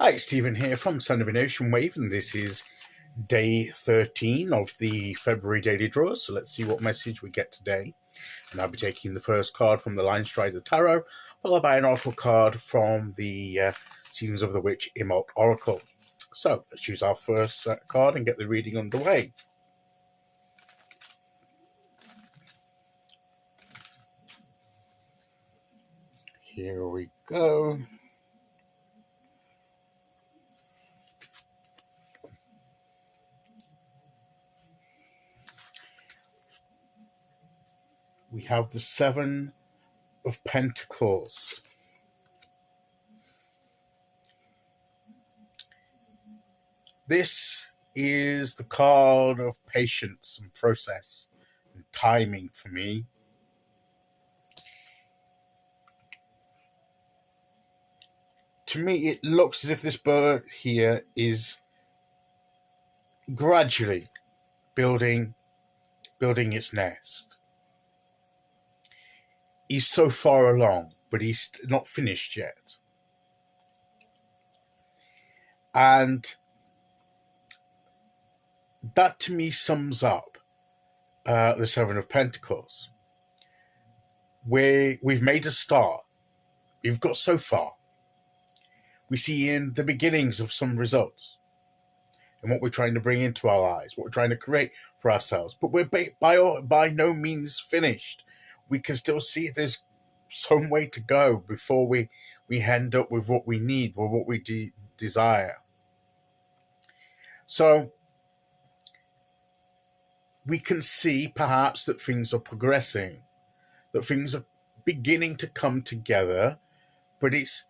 Hi, it's Stephen here from Son of an Ocean Wave, and this is day 13 of the February daily draws. So let's see what message we get today. And I'll be taking the first card from the Linestrider Tarot, followed by an oracle card from the Seasons of the Witch Imbolc Oracle. So let's choose our first card and get the reading underway. Here we go. We have the Seven of Pentacles. This is the card of patience and process and timing for me. To me, it looks as if this bird here is gradually building its nest. He's so far along, but he's not finished yet. And that to me sums up the Seven of Pentacles. We've made a start. We've got so far. We see in the beginnings of some results and what we're trying to bring into our lives, what we're trying to create for ourselves. But we're by no means finished. We can still see there's some way to go before we end up with what we need or what we desire. So we can see perhaps that things are progressing, that things are beginning to come together, but it's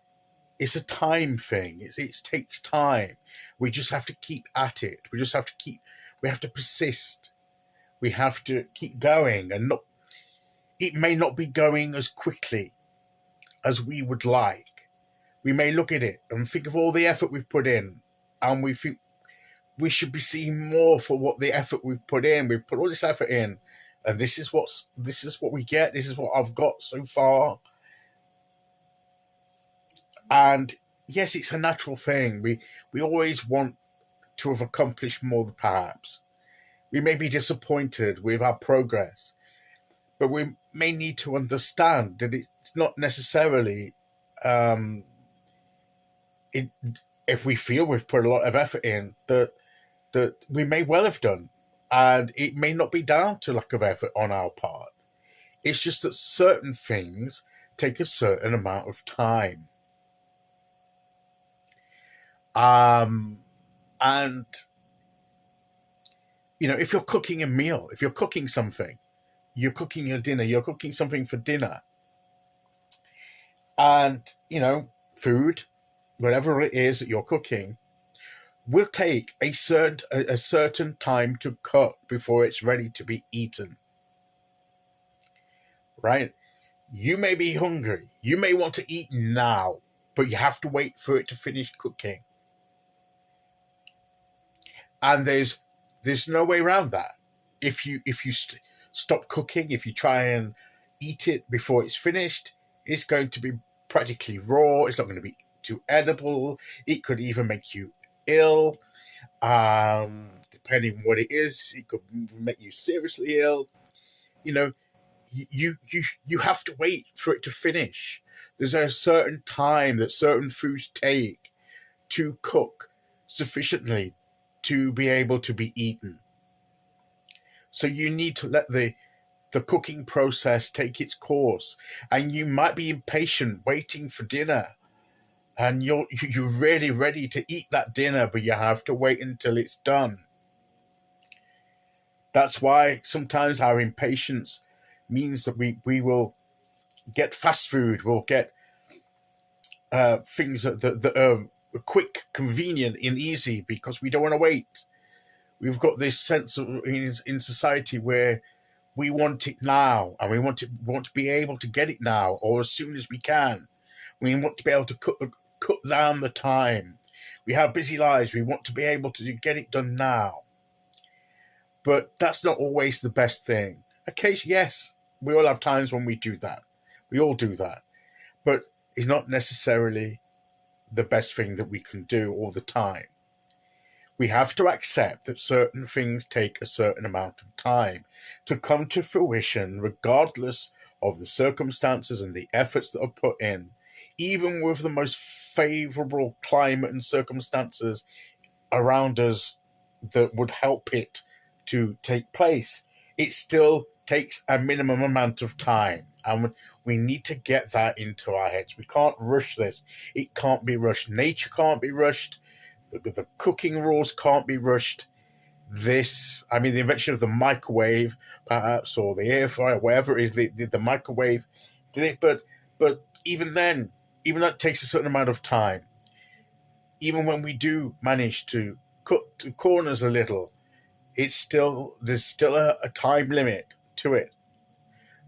a time thing. It takes time. We just have to keep at it. We have to persist. We have to keep going, and it may not be going as quickly as we would like. We may look at it and think of all the effort we've put in, and we think we should be seeing more for what the effort we've put in. We've put all this effort in, and this is what we get. This is what I've got so far. And yes, it's a natural thing. We always want to have accomplished more, perhaps. We may be disappointed with our progress, but we may need to understand that it's not necessarily, if we feel we've put a lot of effort in, that we may well have done. And it may not be down to lack of effort on our part. It's just that certain things take a certain amount of time. And, if you're cooking a meal, if you're cooking something, you're cooking a dinner, you're cooking something for dinner. And, food, whatever it is that you're cooking, will take a certain time to cook before it's ready to be eaten. Right? You may be hungry. You may want to eat now, but you have to wait for it to finish cooking. And there's no way around that. If you stop cooking, if you try and eat it before it's finished, it's going to be practically raw. It's not going to be too edible. It could even make you ill. Depending on what it is, it could make you seriously ill. You have to wait for it to finish. There's a certain time that certain foods take to cook sufficiently to be able to be eaten. So you need to let the cooking process take its course. And you might be impatient waiting for dinner, and you're really ready to eat that dinner, but you have to wait until it's done. That's why sometimes our impatience means that we will get fast food, we'll get things that are quick, convenient, and easy because we don't want to wait. We've got this sense of in society where we want it now, and we want to be able to get it now or as soon as we can. We want to be able to cut down the time. We have busy lives. We want to be able to get it done now. But that's not always the best thing. Occasionally, yes, we all have times when we do that. We all do that. But it's not necessarily the best thing that we can do all the time. We have to accept that certain things take a certain amount of time to come to fruition, regardless of the circumstances and the efforts that are put in. Even with the most favorable climate and circumstances around us that would help it to take place, it still takes a minimum amount of time. And we need to get that into our heads. We can't rush this. It can't be rushed. Nature can't be rushed. The cooking rules can't be rushed. The invention of the microwave, perhaps, or the air fryer, whatever it is, the microwave did it. But even then, even that takes a certain amount of time. Even when we do manage to cut the corners a little, there's still a time limit to it.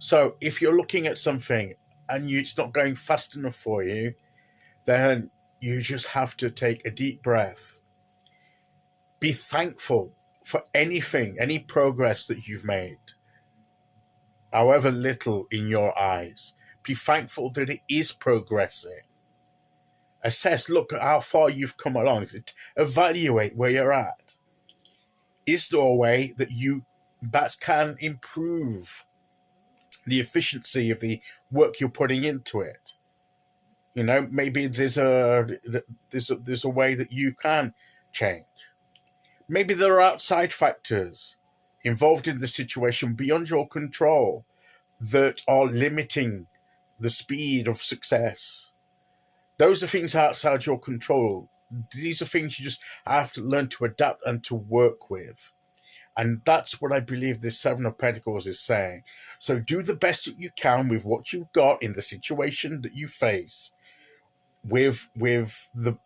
So if you're looking at something and it's not going fast enough for you, then you just have to take a deep breath. Be thankful for anything, any progress that you've made, however little in your eyes. Be thankful that it is progressing. Assess, look at how far you've come along. Evaluate where you're at. Is there a way that can improve the efficiency of the work you're putting into it? Maybe there's a way that you can change. Maybe there are outside factors involved in the situation beyond your control that are limiting the speed of success. Those are things outside your control. These are things you just have to learn to adapt and to work with. And that's what I believe this Seven of Pentacles is saying. So do the best that you can with what you've got in the situation that you face, with the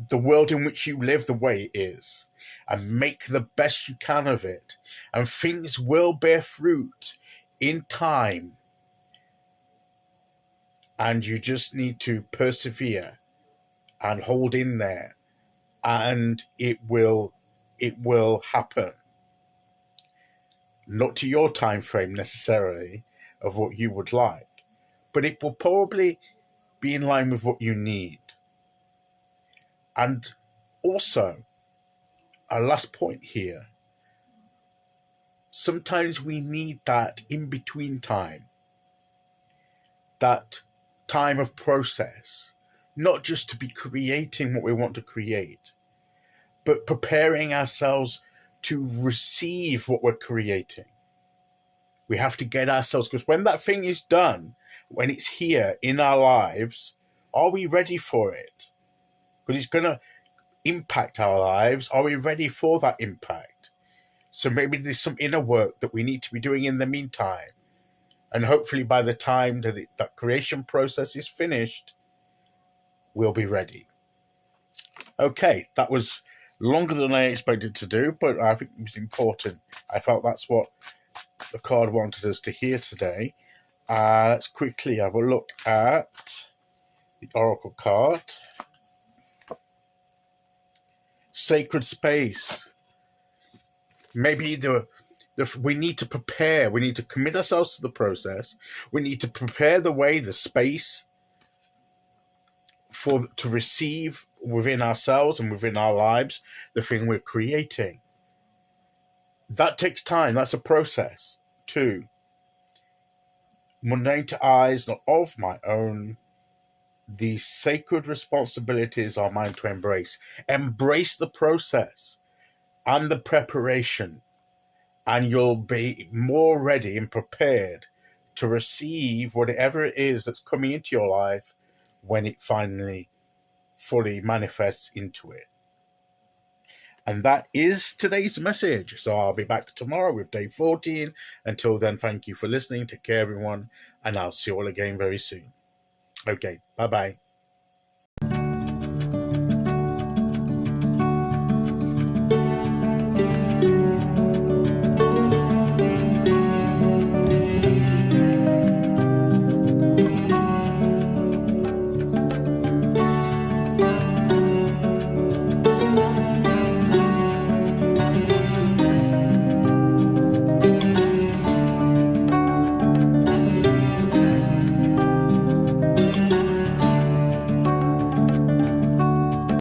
the world in which you live the way it is, and make the best you can of it. And things will bear fruit in time. And you just need to persevere and hold in there, and it will happen. Not to your time frame necessarily of what you would like, but it will probably be in line with what you need. And also, our last point here, sometimes we need that in-between time, that time of process, not just to be creating what we want to create, but preparing ourselves to receive what we're creating. We have to get ourselves, because when that thing is done, when it's here in our lives, are we ready for it? Because it's going to impact our lives. Are we ready for that impact? So maybe there's some inner work that we need to be doing in the meantime. And hopefully by the time that creation process is finished, we'll be ready. Okay, that was longer than I expected to do, but I think it was important. I felt that's what the card wanted us to hear today. Let's quickly have a look at the Oracle card. Sacred space. Maybe we need to prepare. We need to commit ourselves to the process. We need to prepare the way, the space to receive within ourselves and within our lives the thing we're creating. That takes time. That's a process too. Mundane to eyes, not of my own. These sacred responsibilities are mine to embrace. Embrace the process and the preparation, and you'll be more ready and prepared to receive whatever it is that's coming into your life when it finally fully manifests into it. And that is today's message. So I'll be back tomorrow with day 14. Until then, thank you for listening. Take care, everyone, and I'll see you all again very soon. Okay, bye-bye.